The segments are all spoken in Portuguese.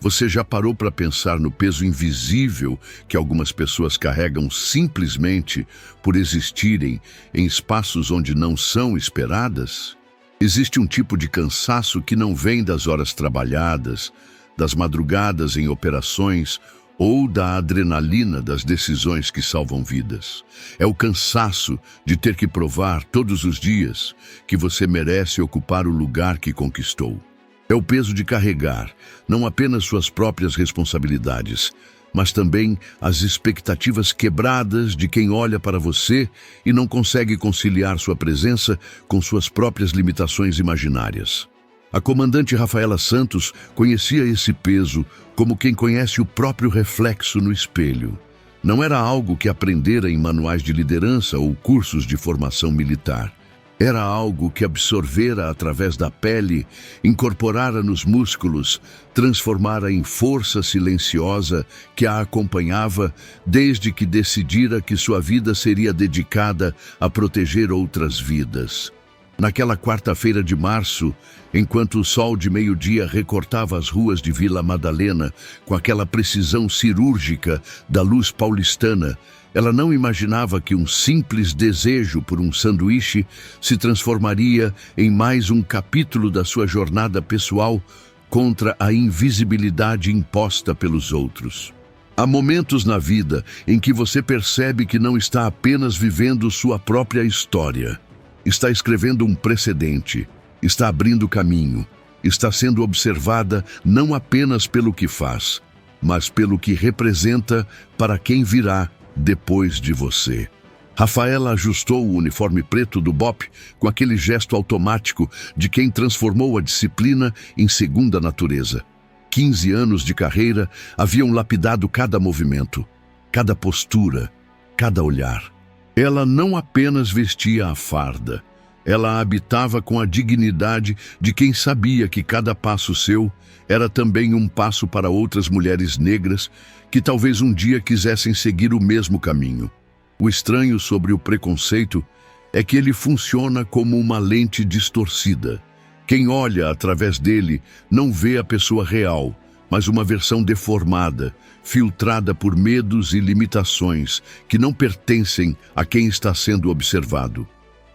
Você já parou para pensar no peso invisível que algumas pessoas carregam simplesmente por existirem em espaços onde não são esperadas? Existe um tipo de cansaço que não vem das horas trabalhadas, das madrugadas em operações ou da adrenalina das decisões que salvam vidas. É o cansaço de ter que provar todos os dias que você merece ocupar o lugar que conquistou. É o peso de carregar não apenas suas próprias responsabilidades, mas também as expectativas quebradas de quem olha para você e não consegue conciliar sua presença com suas próprias limitações imaginárias. A comandante Rafaela Santos conhecia esse peso como quem conhece o próprio reflexo no espelho. Não era algo que aprendera em manuais de liderança ou cursos de formação militar. Era algo que absorvera através da pele, incorporara nos músculos, transformara em força silenciosa que a acompanhava desde que decidira que sua vida seria dedicada a proteger outras vidas. Naquela quarta-feira de março, enquanto o sol de meio-dia recortava as ruas de Vila Madalena com aquela precisão cirúrgica da luz paulistana, ela não imaginava que um simples desejo por um sanduíche se transformaria em mais um capítulo da sua jornada pessoal contra a invisibilidade imposta pelos outros. Há momentos na vida em que você percebe que não está apenas vivendo sua própria história. Está escrevendo um precedente, está abrindo caminho, está sendo observada não apenas pelo que faz, mas pelo que representa para quem virá depois de você. Rafaela ajustou o uniforme preto do BOPE com aquele gesto automático de quem transformou a disciplina em segunda natureza. 15 anos de carreira haviam lapidado cada movimento, cada postura, cada olhar. Ela não apenas vestia a farda, ela a habitava com a dignidade de quem sabia que cada passo seu era também um passo para outras mulheres negras que talvez um dia quisessem seguir o mesmo caminho. O estranho sobre o preconceito é que ele funciona como uma lente distorcida. Quem olha através dele não vê a pessoa real, mas uma versão deformada, filtrada por medos e limitações que não pertencem a quem está sendo observado.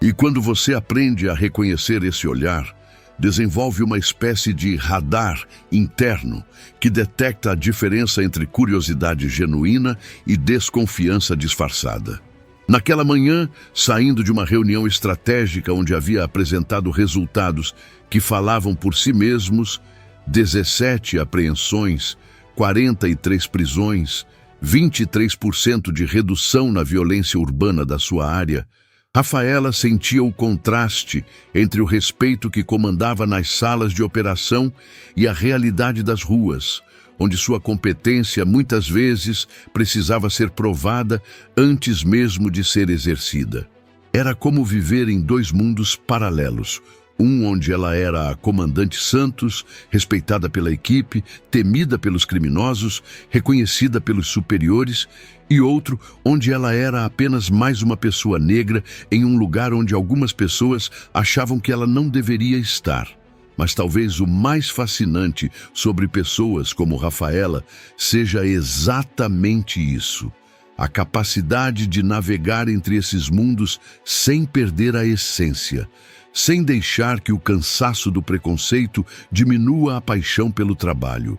E quando você aprende a reconhecer esse olhar, desenvolve uma espécie de radar interno que detecta a diferença entre curiosidade genuína e desconfiança disfarçada. Naquela manhã, saindo de uma reunião estratégica onde havia apresentado resultados que falavam por si mesmos, 17 apreensões, 43 prisões, 23% de redução na violência urbana da sua área, Rafaela sentia o contraste entre o respeito que comandava nas salas de operação e a realidade das ruas, onde sua competência muitas vezes precisava ser provada antes mesmo de ser exercida. Era como viver em dois mundos paralelos, um onde ela era a comandante Santos, respeitada pela equipe, temida pelos criminosos, reconhecida pelos superiores, e outro onde ela era apenas mais uma pessoa negra em um lugar onde algumas pessoas achavam que ela não deveria estar. Mas talvez o mais fascinante sobre pessoas como Rafaela seja exatamente isso: a capacidade de navegar entre esses mundos sem perder a essência, sem deixar que o cansaço do preconceito diminua a paixão pelo trabalho,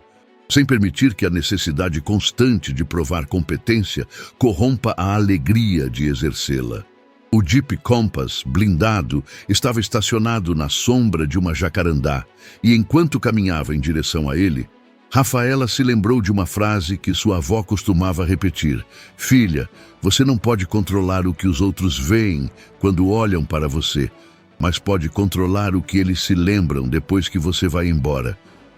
sem permitir que a necessidade constante de provar competência corrompa a alegria de exercê-la. O Jeep Compass, blindado, estava estacionado na sombra de uma jacarandá, e enquanto caminhava em direção a ele, Rafaela se lembrou de uma frase que sua avó costumava repetir: "Filha, você não pode controlar o que os outros veem quando olham para você, mas pode controlar o que eles se lembram depois que você vai embora."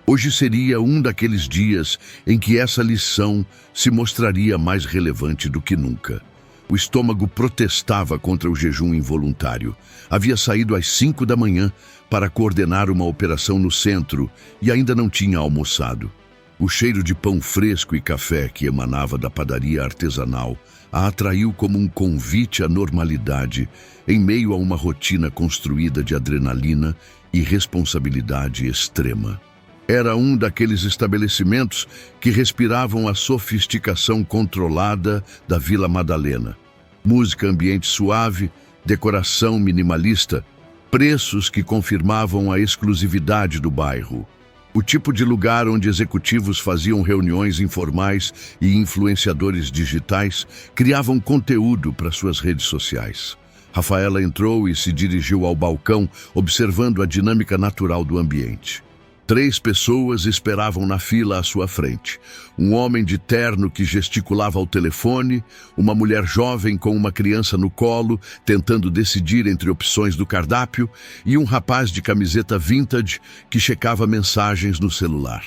Hoje seria um daqueles dias em que essa lição se mostraria mais relevante do que nunca. O estômago protestava contra o jejum involuntário. Havia saído às 5 da manhã para coordenar uma operação no centro e ainda não tinha almoçado. O cheiro de pão fresco e café que emanava da padaria artesanal a atraiu como um convite à normalidade em meio a uma rotina construída de adrenalina e responsabilidade extrema. Era um daqueles estabelecimentos que respiravam a sofisticação controlada da Vila Madalena. Música ambiente suave, decoração minimalista, preços que confirmavam a exclusividade do bairro. O tipo de lugar onde executivos faziam reuniões informais e influenciadores digitais criavam conteúdo para suas redes sociais. Rafaela entrou e se dirigiu ao balcão, observando a dinâmica natural do ambiente. 3 pessoas esperavam na fila à sua frente. Um homem de terno que gesticulava ao telefone, uma mulher jovem com uma criança no colo, tentando decidir entre opções do cardápio, e um rapaz de camiseta vintage que checava mensagens no celular.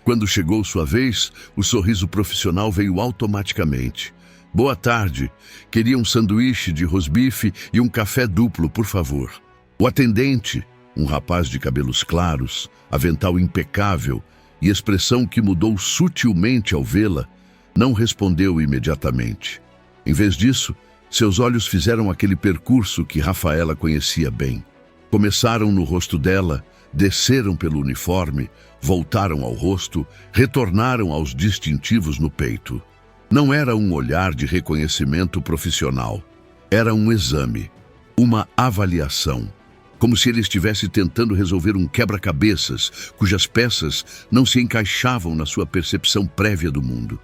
Quando chegou sua vez, o sorriso profissional veio automaticamente. Boa tarde. Queria um sanduíche de rosbife e um café duplo, por favor. O atendente, um rapaz de cabelos claros, avental impecável e expressão que mudou sutilmente ao vê-la, não respondeu imediatamente. Em vez disso, seus olhos fizeram aquele percurso que Rafaela conhecia bem. Começaram no rosto dela, desceram pelo uniforme, voltaram ao rosto, retornaram aos distintivos no peito. Não era um olhar de reconhecimento profissional. Era um exame, uma avaliação. Como se ele estivesse tentando resolver um quebra-cabeças, cujas peças não se encaixavam na sua percepção prévia do mundo.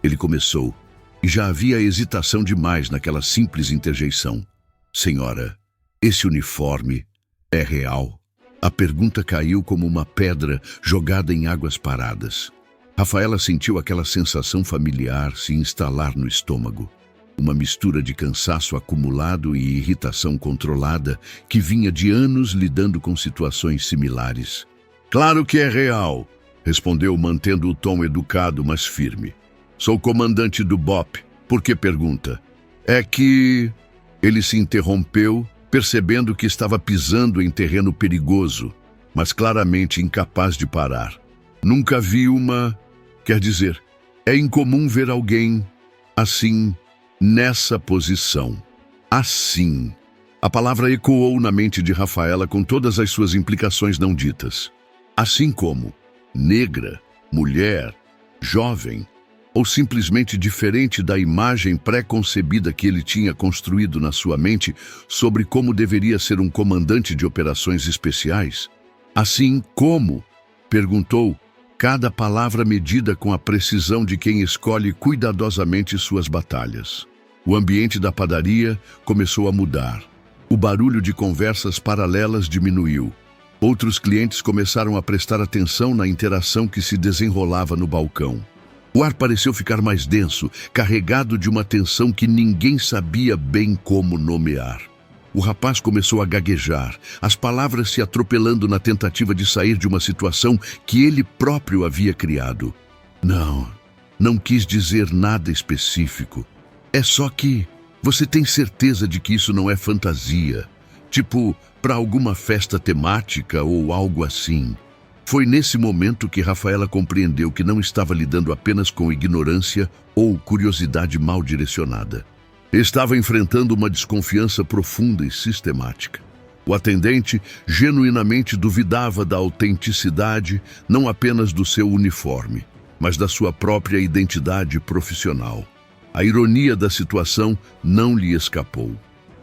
Ele começou, e já havia hesitação demais naquela simples interjeição. Senhora, esse uniforme é real? A pergunta caiu como uma pedra jogada em águas paradas. Rafaela sentiu aquela sensação familiar se instalar no estômago. Uma mistura de cansaço acumulado e irritação controlada que vinha de anos lidando com situações similares. Claro que é real, respondeu mantendo o tom educado, mas firme. Sou comandante do BOP. Por que pergunta? É que... Ele se interrompeu, percebendo que estava pisando em terreno perigoso, mas claramente incapaz de parar. Nunca vi uma... Quer dizer, é incomum ver alguém assim... Nessa posição. Assim. A palavra ecoou na mente de Rafaela com todas as suas implicações não ditas. Assim como negra, mulher, jovem, ou simplesmente diferente da imagem pré-concebida que ele tinha construído na sua mente sobre como deveria ser um comandante de operações especiais. Assim como, perguntou, cada palavra medida com a precisão de quem escolhe cuidadosamente suas batalhas. O ambiente da padaria começou a mudar. O barulho de conversas paralelas diminuiu. Outros clientes começaram a prestar atenção na interação que se desenrolava no balcão. O ar pareceu ficar mais denso, carregado de uma tensão que ninguém sabia bem como nomear. O rapaz começou a gaguejar, as palavras se atropelando na tentativa de sair de uma situação que ele próprio havia criado. Não quis dizer nada específico. É só que você tem certeza de que isso não é fantasia, tipo para alguma festa temática ou algo assim. Foi nesse momento que Rafaela compreendeu que não estava lidando apenas com ignorância ou curiosidade mal direcionada. Estava enfrentando uma desconfiança profunda e sistemática. O atendente genuinamente duvidava da autenticidade, não apenas do seu uniforme, mas da sua própria identidade profissional. A ironia da situação não lhe escapou.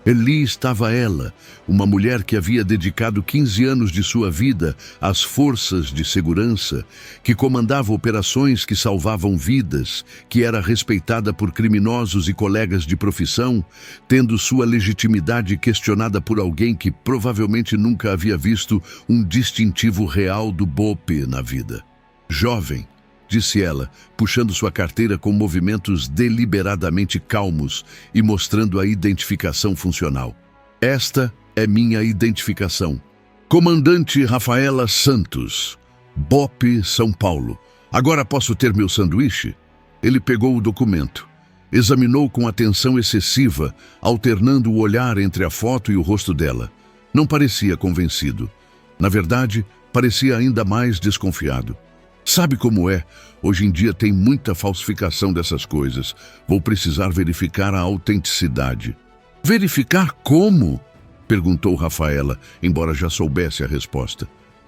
Ali estava ela, uma mulher que havia dedicado 15 anos de sua vida às forças de segurança, que comandava operações que salvavam vidas, que era respeitada por criminosos e colegas de profissão, tendo sua legitimidade questionada por alguém que provavelmente nunca havia visto um distintivo real do BOP na vida. Jovem, disse ela, puxando sua carteira com movimentos deliberadamente calmos e mostrando a identificação funcional. Esta é minha identificação. Comandante Rafaela Santos, BOP São Paulo. Agora posso ter meu sanduíche? Ele pegou o documento. Examinou com atenção excessiva, alternando o olhar entre a foto e o rosto dela. Não parecia convencido. Na verdade, parecia ainda mais desconfiado. Sabe como é? Hoje em dia tem muita falsificação dessas coisas. Vou precisar verificar a autenticidade. Verificar como? Perguntou Rafaela, embora já soubesse a resposta.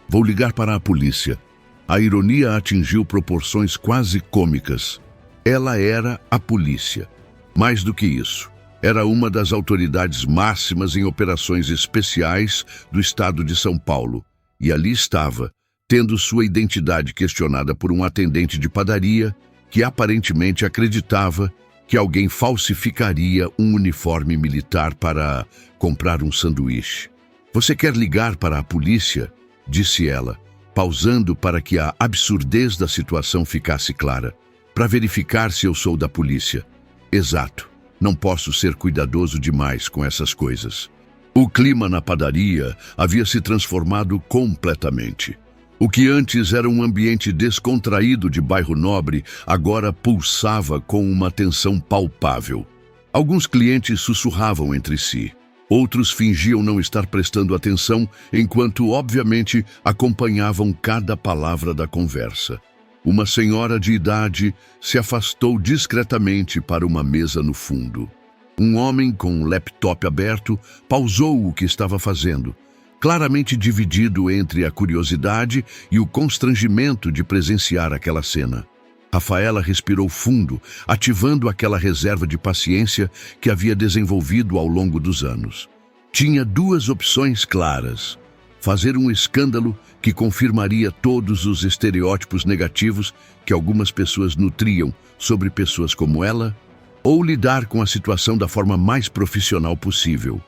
Vou ligar para a polícia. A ironia atingiu proporções quase cômicas. Ela era a polícia. Mais do que isso, era uma das autoridades máximas em operações especiais do estado de São Paulo. E ali estava, tendo sua identidade questionada por um atendente de padaria que aparentemente acreditava que alguém falsificaria um uniforme militar para comprar um sanduíche. "Você quer ligar para a polícia?", disse ela, pausando para que a absurdez da situação ficasse clara. "Para verificar se eu sou da polícia." "Exato. Não posso ser cuidadoso demais com essas coisas." O clima na padaria havia se transformado completamente. O que antes era um ambiente descontraído de bairro nobre, agora pulsava com uma tensão palpável. Alguns clientes sussurravam entre si. Outros fingiam não estar prestando atenção, enquanto, obviamente, acompanhavam cada palavra da conversa. Uma senhora de idade se afastou discretamente para uma mesa no fundo. Um homem com um laptop aberto pausou o que estava fazendo, claramente dividido entre a curiosidade e o constrangimento de presenciar aquela cena. Rafaela respirou fundo, ativando aquela reserva de paciência que havia desenvolvido ao longo dos anos. Tinha duas opções claras: fazer um escândalo que confirmaria todos os estereótipos negativos que algumas pessoas nutriam sobre pessoas como ela, ou lidar com a situação da forma mais profissional possível,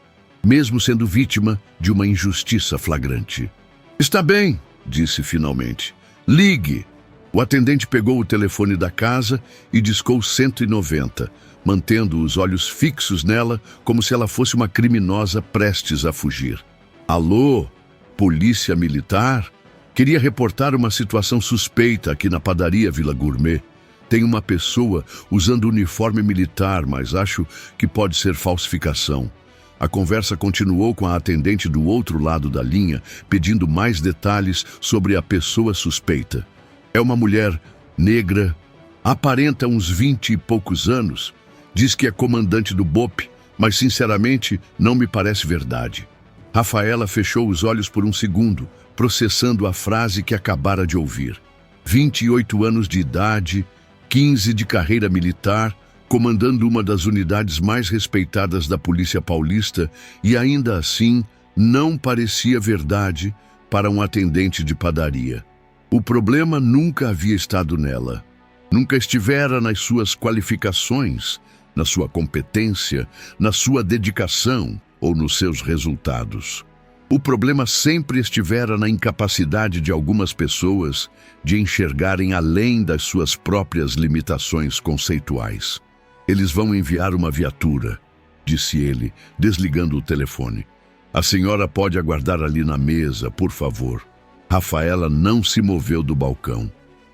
mesmo sendo vítima de uma injustiça flagrante. "Está bem", disse finalmente. "Ligue." O atendente pegou o telefone da casa e discou 190, mantendo os olhos fixos nela como se ela fosse uma criminosa prestes a fugir. "Alô? Polícia Militar? Queria reportar uma situação suspeita aqui na padaria Vila Gourmet. Tem uma pessoa usando uniforme militar, mas acho que pode ser falsificação." A conversa continuou com a atendente do outro lado da linha, pedindo mais detalhes sobre a pessoa suspeita. "É uma mulher negra, aparenta uns 20 e poucos anos, diz que é comandante do BOPE, mas sinceramente não me parece verdade." Rafaela fechou os olhos por um segundo, processando a frase que acabara de ouvir. 28 anos de idade, 15 de carreira militar, comandando uma das unidades mais respeitadas da Polícia Paulista, e ainda assim não parecia verdade para um atendente de padaria. O problema nunca havia estado nela. Nunca estivera nas suas qualificações, na sua competência, na sua dedicação ou nos seus resultados. O problema sempre estivera na incapacidade de algumas pessoas de enxergarem além das suas próprias limitações conceituais. "Eles vão enviar uma viatura", disse ele, desligando o telefone. "A senhora pode aguardar ali na mesa, por favor." Rafaela não se moveu do balcão.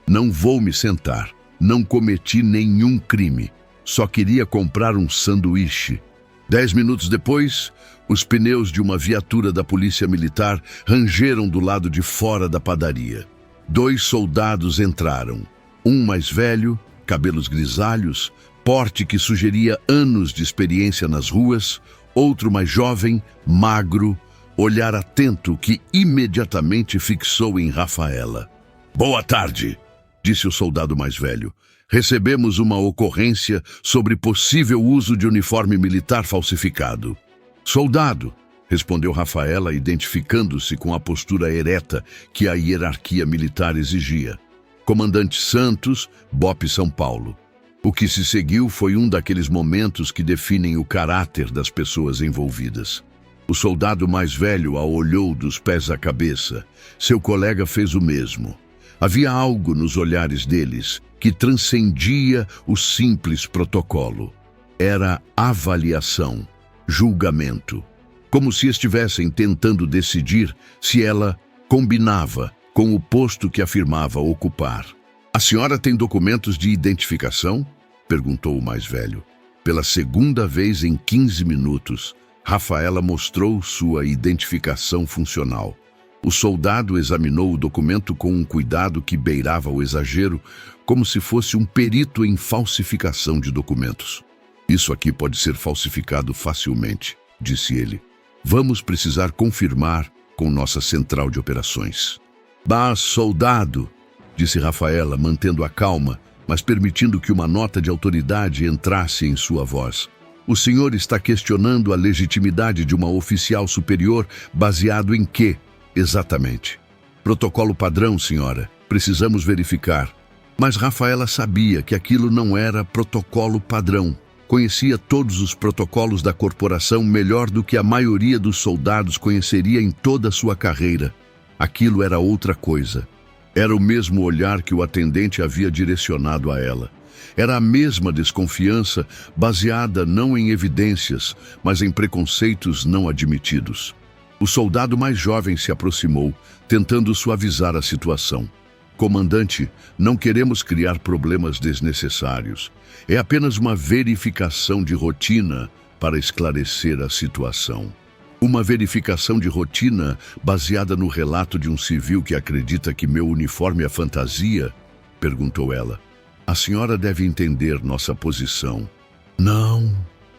"Não vou me sentar. Não cometi nenhum crime. Só queria comprar um sanduíche." 10 minutos depois, os pneus de uma viatura da Polícia Militar rangeram do lado de fora da padaria. 2 soldados entraram. Um mais velho, cabelos grisalhos, porte que sugeria anos de experiência nas ruas. Outro mais jovem, magro, olhar atento que imediatamente fixou em Rafaela. "Boa tarde", disse o soldado mais velho. "Recebemos uma ocorrência sobre possível uso de uniforme militar falsificado." "Soldado", respondeu Rafaela, identificando-se com a postura ereta que a hierarquia militar exigia. "Comandante Santos, BOPE São Paulo." O que se seguiu foi um daqueles momentos que definem o caráter das pessoas envolvidas. O soldado mais velho a olhou dos pés à cabeça. Seu colega fez o mesmo. Havia algo nos olhares deles que transcendia o simples protocolo. Era avaliação, julgamento, como se estivessem tentando decidir se ela combinava com o posto que afirmava ocupar. "A senhora tem documentos de identificação?" perguntou o mais velho. Pela segunda vez em 15 minutos, Rafaela mostrou sua identificação funcional. O soldado examinou o documento com um cuidado que beirava o exagero, como se fosse um perito em falsificação de documentos. "Isso aqui pode ser falsificado facilmente", disse ele. "Vamos precisar confirmar com nossa central de operações." Mas, soldado, disse Rafaela, mantendo a calma, mas permitindo que uma nota de autoridade entrasse em sua voz. O senhor está questionando a legitimidade de uma oficial superior baseado em quê, exatamente? Protocolo padrão, senhora. Precisamos verificar. Mas Rafaela sabia que aquilo não era protocolo padrão. Conhecia todos os protocolos da corporação melhor do que a maioria dos soldados conheceria em toda a sua carreira. Aquilo era outra coisa. Era o mesmo olhar que o atendente havia direcionado a ela. Era a mesma desconfiança, baseada não em evidências, mas em preconceitos não admitidos. O soldado mais jovem se aproximou, tentando suavizar a situação. Comandante, não queremos criar problemas desnecessários. É apenas uma verificação de rotina para esclarecer a situação. Uma verificação de rotina baseada no relato de um civil que acredita que meu uniforme é fantasia? Perguntou ela. A senhora deve entender nossa posição. Não,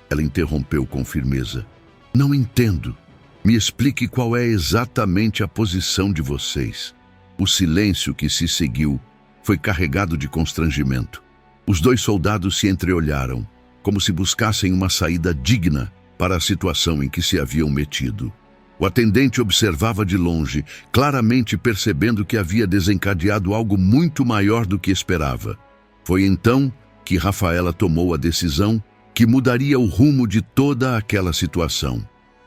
ela interrompeu com firmeza. Não entendo. Me explique qual é exatamente a posição de vocês. O silêncio que se seguiu foi carregado de constrangimento. Os dois soldados se entreolharam, como se buscassem uma saída digna para a situação em que se haviam metido. O atendente observava de longe, claramente percebendo que havia desencadeado algo muito maior do que esperava. Foi então que Rafaela tomou a decisão que mudaria o rumo de toda aquela situação.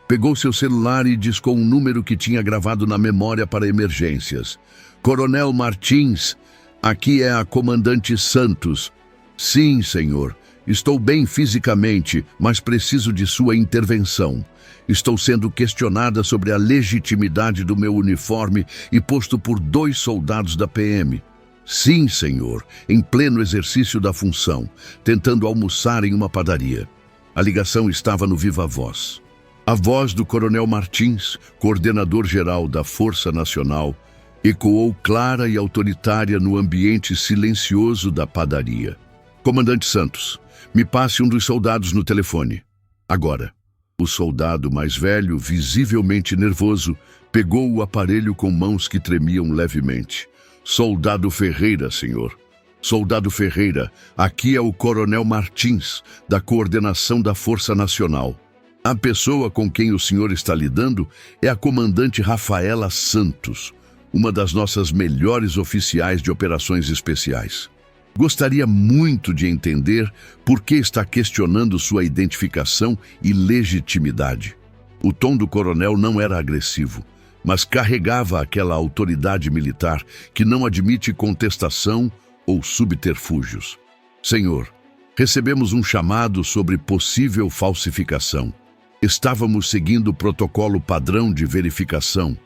Pegou seu celular e discou um número que tinha gravado na memória para emergências. Coronel Martins, aqui é a comandante Santos. Sim, senhor. Estou bem fisicamente, mas preciso de sua intervenção. Estou sendo questionada sobre a legitimidade do meu uniforme e posto por 2 soldados da PM. Sim, senhor, em pleno exercício da função, tentando almoçar em uma padaria. A ligação estava no viva voz. A voz do Coronel Martins, coordenador-geral da Força Nacional, ecoou clara e autoritária no ambiente silencioso da padaria. Comandante Santos, me passe um dos soldados no telefone. Agora. O soldado mais velho, visivelmente nervoso, pegou o aparelho com mãos que tremiam levemente. Soldado Ferreira, senhor. Soldado Ferreira, aqui é o Coronel Martins, da Coordenação da Força Nacional. A pessoa com quem o senhor está lidando é a comandante Rafaela Santos, uma das nossas melhores oficiais de operações especiais. Gostaria muito de entender por que está questionando sua identificação e legitimidade. O tom do coronel não era agressivo, mas carregava aquela autoridade militar que não admite contestação ou subterfúgios. Senhor, recebemos um chamado sobre possível falsificação. Estávamos seguindo o protocolo padrão de verificação.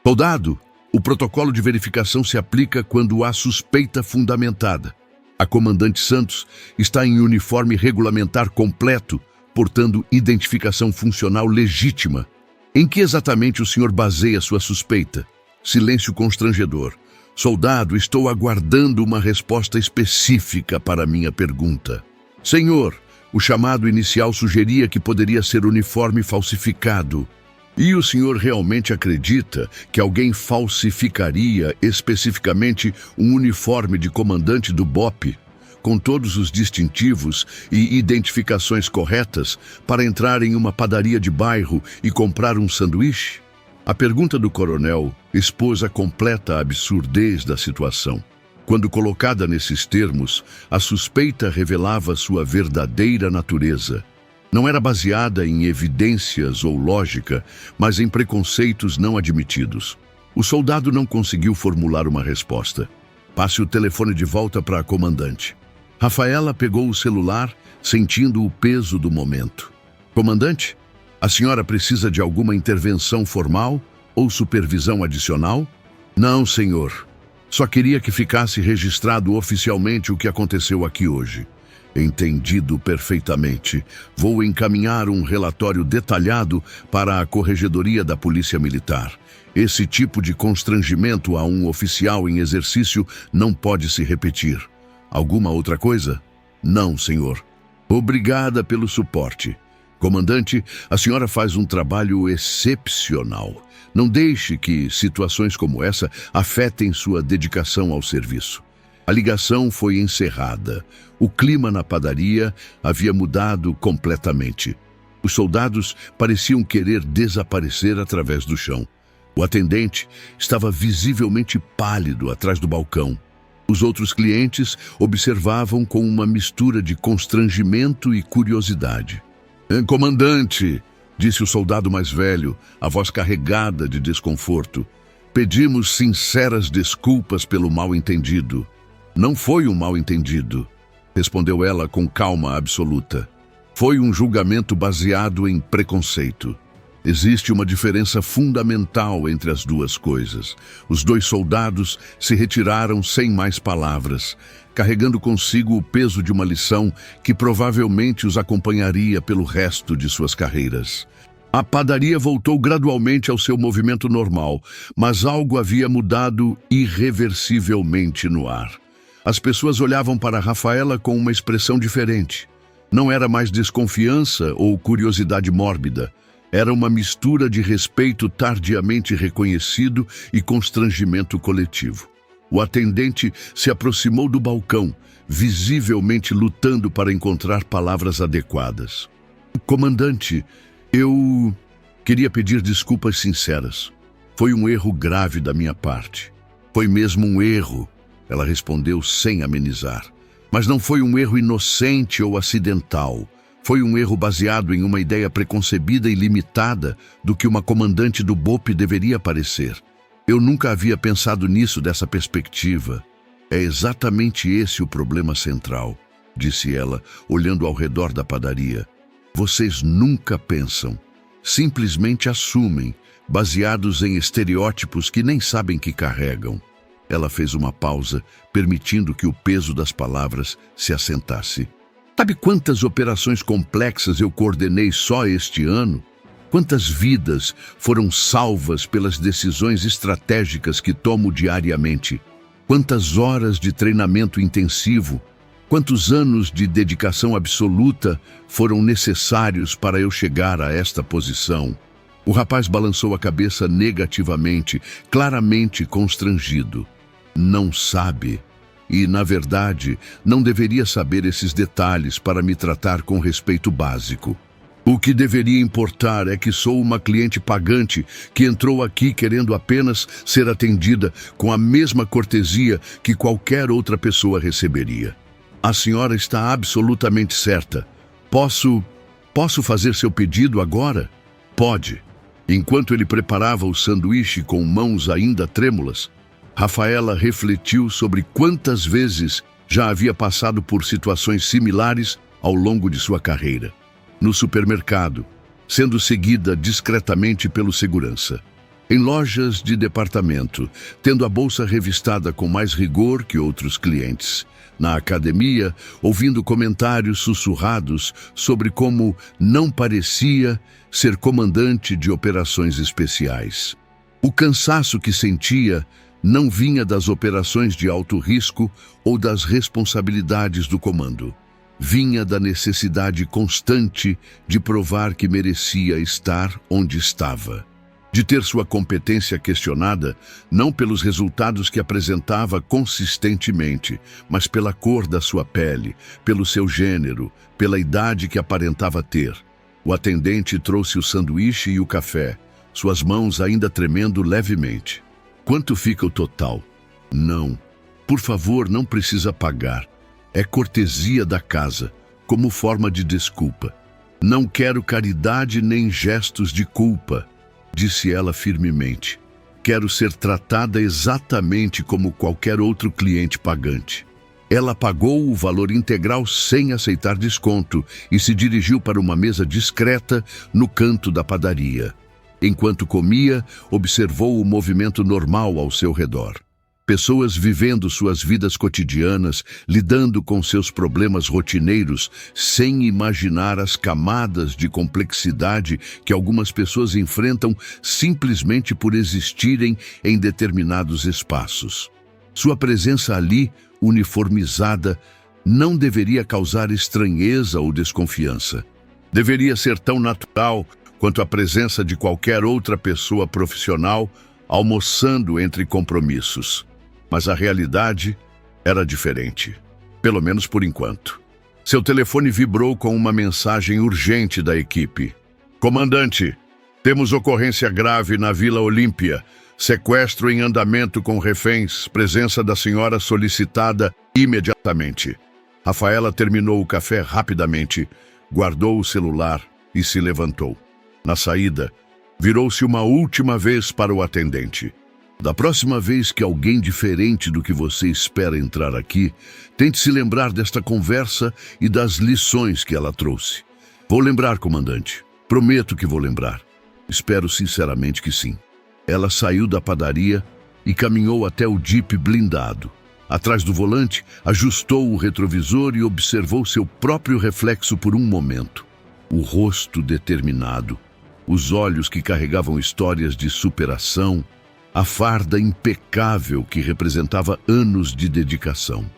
Soldado, o protocolo de verificação se aplica quando há suspeita fundamentada. A comandante Santos está em uniforme regulamentar completo, portando identificação funcional legítima. Em que exatamente o senhor baseia sua suspeita? Silêncio constrangedor. Soldado, estou aguardando uma resposta específica para minha pergunta. Senhor, o chamado inicial sugeria que poderia ser uniforme falsificado. E o senhor realmente acredita que alguém falsificaria especificamente um uniforme de comandante do BOP, com todos os distintivos e identificações corretas, para entrar em uma padaria de bairro e comprar um sanduíche? A pergunta do coronel expôs a completa absurdez da situação. Quando colocada nesses termos, a suspeita revelava sua verdadeira natureza. Não era baseada em evidências ou lógica, mas em preconceitos não admitidos. O soldado não conseguiu formular uma resposta. Passe o telefone de volta para a comandante. Rafaela pegou o celular, sentindo o peso do momento. Comandante, a senhora precisa de alguma intervenção formal ou supervisão adicional? Não, senhor. Só queria que ficasse registrado oficialmente o que aconteceu aqui hoje. Entendido perfeitamente. Vou encaminhar um relatório detalhado para a Corregedoria da Polícia Militar. Esse tipo de constrangimento a um oficial em exercício não pode se repetir. Alguma outra coisa? Não, senhor. Obrigada pelo suporte. Comandante, a senhora faz um trabalho excepcional. Não deixe que situações como essa afetem sua dedicação ao serviço. A ligação foi encerrada. O clima na padaria havia mudado completamente. Os soldados pareciam querer desaparecer através do chão. O atendente estava visivelmente pálido atrás do balcão. Os outros clientes observavam com uma mistura de constrangimento e curiosidade. Comandante, disse o soldado mais velho, a voz carregada de desconforto. Pedimos sinceras desculpas pelo mal-entendido. Não foi um mal-entendido, respondeu ela com calma absoluta. Foi um julgamento baseado em preconceito. Existe uma diferença fundamental entre as duas coisas. Os dois soldados se retiraram sem mais palavras, carregando consigo o peso de uma lição que provavelmente os acompanharia pelo resto de suas carreiras. A padaria voltou gradualmente ao seu movimento normal, mas algo havia mudado irreversivelmente no ar. As pessoas olhavam para Rafaela com uma expressão diferente. Não era mais desconfiança ou curiosidade mórbida. Era uma mistura de respeito tardiamente reconhecido e constrangimento coletivo. O atendente se aproximou do balcão, visivelmente lutando para encontrar palavras adequadas. Comandante, eu queria pedir desculpas sinceras. Foi um erro grave da minha parte. Foi mesmo um erro, ela respondeu sem amenizar. Mas não foi um erro inocente ou acidental. Foi um erro baseado em uma ideia preconcebida e limitada do que uma comandante do BOPE deveria parecer. Eu nunca havia pensado nisso dessa perspectiva. É exatamente esse o problema central, disse ela, olhando ao redor da padaria. Vocês nunca pensam, simplesmente assumem, baseados em estereótipos que nem sabem que carregam. Ela fez uma pausa, permitindo que o peso das palavras se assentasse. Sabe quantas operações complexas eu coordenei só este ano? Quantas vidas foram salvas pelas decisões estratégicas que tomo diariamente? Quantas horas de treinamento intensivo? Quantos anos de dedicação absoluta foram necessários para eu chegar a esta posição? O rapaz balançou a cabeça negativamente, claramente constrangido. Não sabe. E, na verdade, não deveria saber esses detalhes para me tratar com respeito básico. O que deveria importar é que sou uma cliente pagante que entrou aqui querendo apenas ser atendida com a mesma cortesia que qualquer outra pessoa receberia. A senhora está absolutamente certa. Posso fazer seu pedido agora? Pode. Enquanto ele preparava o sanduíche com mãos ainda trêmulas, Rafaela refletiu sobre quantas vezes já havia passado por situações similares ao longo de sua carreira. No supermercado, sendo seguida discretamente pelo segurança. Em lojas de departamento, tendo a bolsa revistada com mais rigor que outros clientes. Na academia, ouvindo comentários sussurrados sobre como não parecia ser comandante de operações especiais. O cansaço que sentia não vinha das operações de alto risco ou das responsabilidades do comando. Vinha da necessidade constante de provar que merecia estar onde estava. De ter sua competência questionada, não pelos resultados que apresentava consistentemente, mas pela cor da sua pele, pelo seu gênero, pela idade que aparentava ter. O atendente trouxe o sanduíche e o café, suas mãos ainda tremendo levemente. Quanto fica o total? Não. Por favor, não precisa pagar. É cortesia da casa, como forma de desculpa. Não quero caridade nem gestos de culpa, disse ela firmemente. Quero ser tratada exatamente como qualquer outro cliente pagante. Ela pagou o valor integral sem aceitar desconto e se dirigiu para uma mesa discreta no canto da padaria. Enquanto comia, observou o movimento normal ao seu redor. Pessoas vivendo suas vidas cotidianas, lidando com seus problemas rotineiros, sem imaginar as camadas de complexidade que algumas pessoas enfrentam simplesmente por existirem em determinados espaços. Sua presença ali, uniformizada, não deveria causar estranheza ou desconfiança. Deveria ser tão natural quanto a presença de qualquer outra pessoa profissional almoçando entre compromissos. Mas a realidade era diferente, pelo menos por enquanto. Seu telefone vibrou com uma mensagem urgente da equipe. Comandante, temos ocorrência grave na Vila Olímpia. Sequestro em andamento com reféns. Presença da senhora solicitada imediatamente. Rafaela terminou o café rapidamente, guardou o celular e se levantou. Na saída, virou-se uma última vez para o atendente. Da próxima vez que alguém diferente do que você espera entrar aqui, tente se lembrar desta conversa e das lições que ela trouxe. Vou lembrar, comandante. Prometo que vou lembrar. Espero sinceramente que sim. Ela saiu da padaria e caminhou até o Jeep blindado. Atrás do volante, ajustou o retrovisor e observou seu próprio reflexo por um momento. O rosto determinado, os olhos que carregavam histórias de superação, a farda impecável que representava anos de dedicação.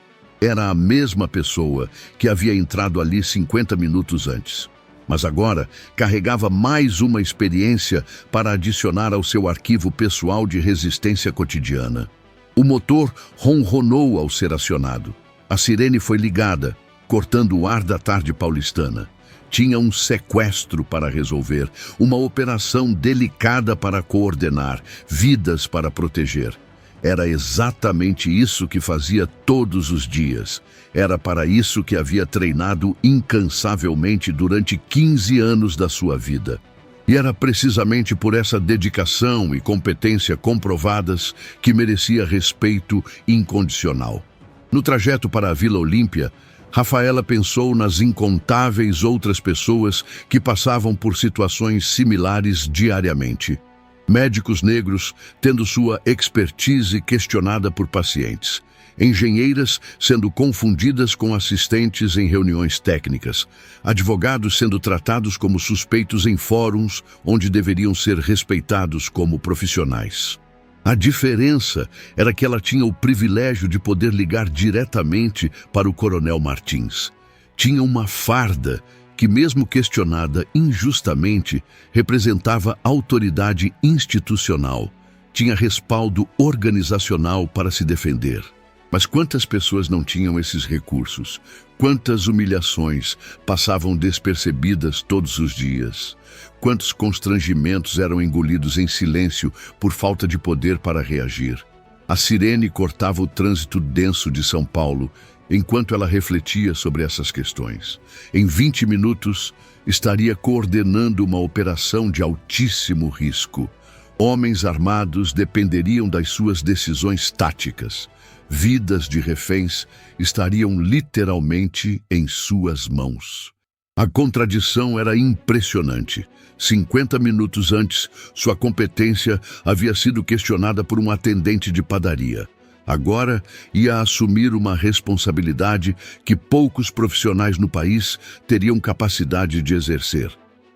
Era a mesma pessoa que havia entrado ali 50 minutos antes. Mas agora carregava mais uma experiência para adicionar ao seu arquivo pessoal de resistência cotidiana. O motor ronronou ao ser acionado. A sirene foi ligada, cortando o ar da tarde paulistana. Tinha um sequestro para resolver, uma operação delicada para coordenar, vidas para proteger. Era exatamente isso que fazia todos os dias. Era para isso que havia treinado incansavelmente durante 15 anos da sua vida. E era precisamente por essa dedicação e competência comprovadas que merecia respeito incondicional. No trajeto para a Vila Olímpia, Rafaela pensou nas incontáveis outras pessoas que passavam por situações similares diariamente. Médicos negros tendo sua expertise questionada por pacientes. Engenheiras sendo confundidas com assistentes em reuniões técnicas. Advogados sendo tratados como suspeitos em fóruns onde deveriam ser respeitados como profissionais. A diferença era que ela tinha o privilégio de poder ligar diretamente para o Coronel Martins. Tinha uma farda que, mesmo questionada injustamente, representava autoridade institucional. Tinha respaldo organizacional para se defender. Mas quantas pessoas não tinham esses recursos? Quantas humilhações passavam despercebidas todos os dias? Quantos constrangimentos eram engolidos em silêncio por falta de poder para reagir? A sirene cortava o trânsito denso de São Paulo enquanto ela refletia sobre essas questões. Em 20 minutos, estaria coordenando uma operação de altíssimo risco. Homens armados dependeriam das suas decisões táticas. Vidas de reféns estariam literalmente em suas mãos. A contradição era impressionante. 50 minutos antes, sua competência havia sido questionada por um atendente de padaria. Agora ia assumir uma responsabilidade que poucos profissionais no país teriam capacidade de exercer.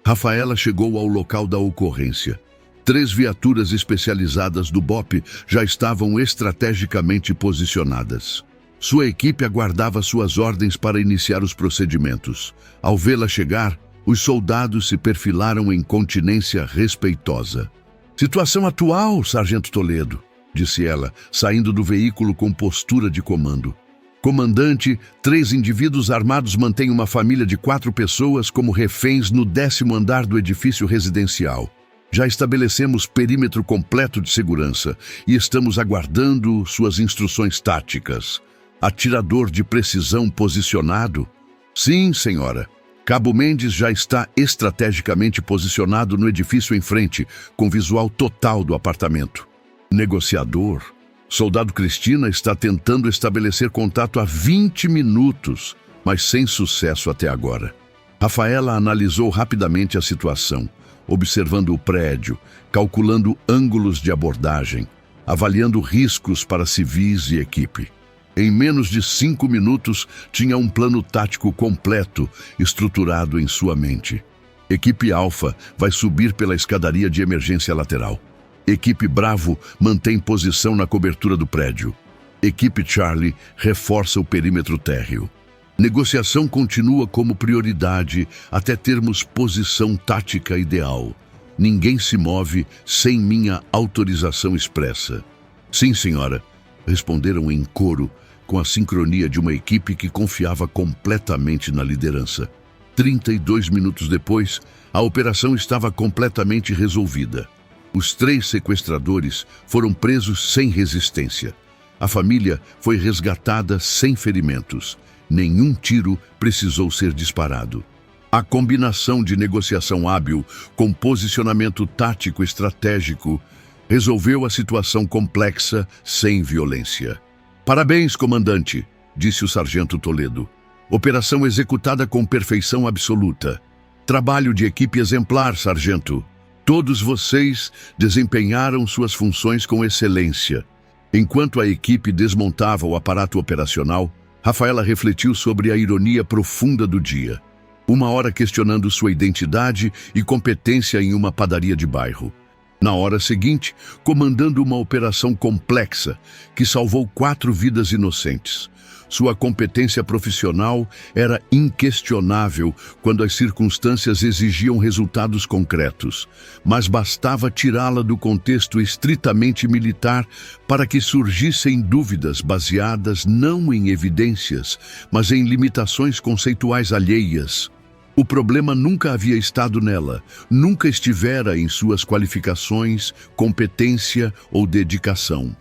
Rafaela chegou ao local da ocorrência. 3 viaturas especializadas do BOPE já estavam estrategicamente posicionadas. Sua equipe aguardava suas ordens para iniciar os procedimentos. Ao vê-la chegar, os soldados se perfilaram em continência respeitosa. "Situação atual, Sargento Toledo", disse ela, saindo do veículo com postura de comando. "Comandante, 3 indivíduos armados mantêm uma família de 4 pessoas como reféns no 10º andar do edifício residencial. Já estabelecemos perímetro completo de segurança e estamos aguardando suas instruções táticas. Atirador de precisão posicionado?" "Sim, senhora. Cabo Mendes já está estrategicamente posicionado no edifício em frente, com visual total do apartamento." "Negociador?" "Soldado Cristina está tentando estabelecer contato há 20 minutos, mas sem sucesso até agora." Rafaela analisou rapidamente a situação, observando o prédio, calculando ângulos de abordagem, avaliando riscos para civis e equipe. Em menos de 5 minutos, tinha um plano tático completo, estruturado em sua mente. Equipe Alfa vai subir pela escadaria de emergência lateral. Equipe Bravo mantém posição na cobertura do prédio. Equipe Charlie reforça o perímetro térreo. Negociação continua como prioridade até termos posição tática ideal. Ninguém se move sem minha autorização expressa. Sim, senhora, responderam em coro, com a sincronia de uma equipe que confiava completamente na liderança. 32 minutos depois, a operação estava completamente resolvida. Os 3 sequestradores foram presos sem resistência. A família foi resgatada sem ferimentos. Nenhum tiro precisou ser disparado. A combinação de negociação hábil com posicionamento tático estratégico resolveu a situação complexa sem violência. Parabéns, comandante, disse o sargento Toledo. Operação executada com perfeição absoluta. Trabalho de equipe exemplar, sargento. Todos vocês desempenharam suas funções com excelência. Enquanto a equipe desmontava o aparato operacional, Rafaela refletiu sobre a ironia profunda do dia. 1 hora questionando sua identidade e competência em uma padaria de bairro. Na hora seguinte, comandando uma operação complexa que salvou 4 vidas inocentes. Sua competência profissional era inquestionável quando as circunstâncias exigiam resultados concretos, mas bastava tirá-la do contexto estritamente militar para que surgissem dúvidas baseadas não em evidências, mas em limitações conceituais alheias. O problema nunca havia estado nela, nunca estivera em suas qualificações, competência ou dedicação.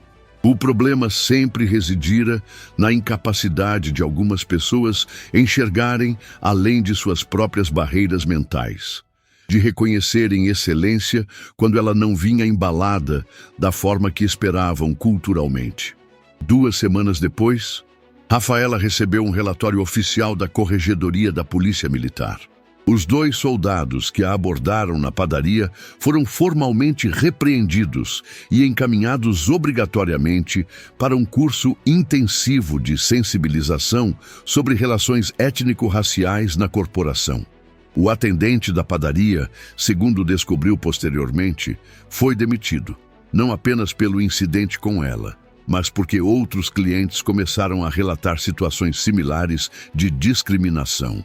O problema sempre residira na incapacidade de algumas pessoas enxergarem além de suas próprias barreiras mentais, de reconhecerem excelência quando ela não vinha embalada da forma que esperavam culturalmente. 2 semanas depois, Rafaela recebeu um relatório oficial da Corregedoria da Polícia Militar. Os 2 soldados que a abordaram na padaria foram formalmente repreendidos e encaminhados obrigatoriamente para um curso intensivo de sensibilização sobre relações étnico-raciais na corporação. O atendente da padaria, segundo descobriu posteriormente, foi demitido, não apenas pelo incidente com ela, mas porque outros clientes começaram a relatar situações similares de discriminação.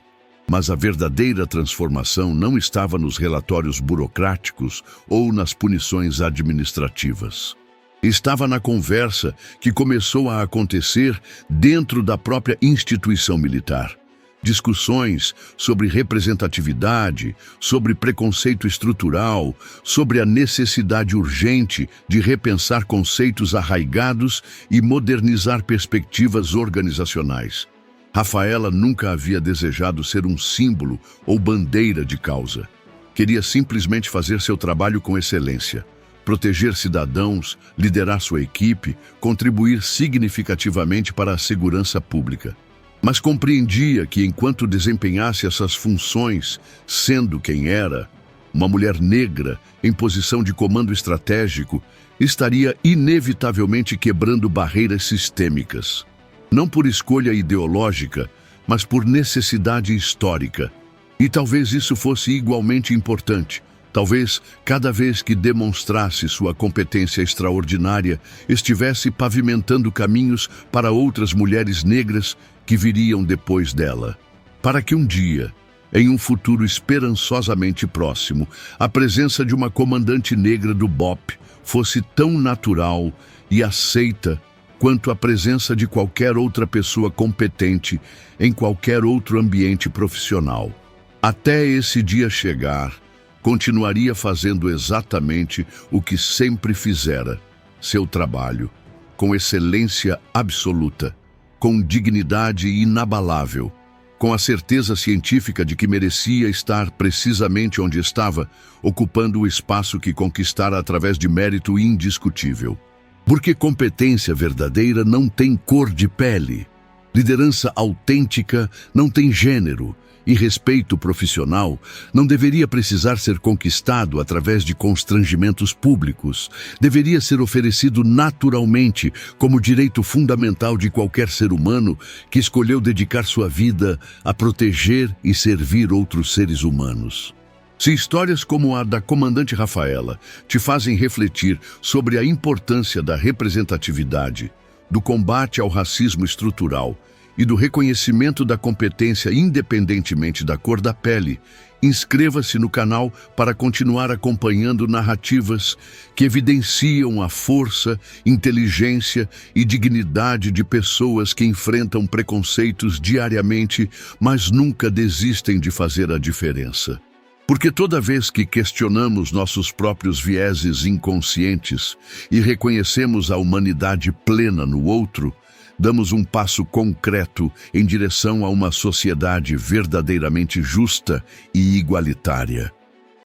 Mas a verdadeira transformação não estava nos relatórios burocráticos ou nas punições administrativas. Estava na conversa que começou a acontecer dentro da própria instituição militar. Discussões sobre representatividade, sobre preconceito estrutural, sobre a necessidade urgente de repensar conceitos arraigados e modernizar perspectivas organizacionais. Rafaela nunca havia desejado ser um símbolo ou bandeira de causa. Queria simplesmente fazer seu trabalho com excelência, proteger cidadãos, liderar sua equipe, contribuir significativamente para a segurança pública. Mas compreendia que enquanto desempenhasse essas funções, sendo quem era, uma mulher negra em posição de comando estratégico, estaria inevitavelmente quebrando barreiras sistêmicas. Não por escolha ideológica, mas por necessidade histórica. E talvez isso fosse igualmente importante. Talvez, cada vez que demonstrasse sua competência extraordinária, estivesse pavimentando caminhos para outras mulheres negras que viriam depois dela. Para que um dia, em um futuro esperançosamente próximo, a presença de uma comandante negra do BOP fosse tão natural e aceita quanto a presença de qualquer outra pessoa competente em qualquer outro ambiente profissional. Até esse dia chegar, continuaria fazendo exatamente o que sempre fizera, seu trabalho, com excelência absoluta, com dignidade inabalável, com a certeza científica de que merecia estar precisamente onde estava, ocupando o espaço que conquistara através de mérito indiscutível. Porque competência verdadeira não tem cor de pele, liderança autêntica não tem gênero, e respeito profissional não deveria precisar ser conquistado através de constrangimentos públicos. Deveria ser oferecido naturalmente como direito fundamental de qualquer ser humano que escolheu dedicar sua vida a proteger e servir outros seres humanos. Se histórias como a da comandante Rafaela te fazem refletir sobre a importância da representatividade, do combate ao racismo estrutural e do reconhecimento da competência independentemente da cor da pele, inscreva-se no canal para continuar acompanhando narrativas que evidenciam a força, inteligência e dignidade de pessoas que enfrentam preconceitos diariamente, mas nunca desistem de fazer a diferença. Porque toda vez que questionamos nossos próprios vieses inconscientes e reconhecemos a humanidade plena no outro, damos um passo concreto em direção a uma sociedade verdadeiramente justa e igualitária.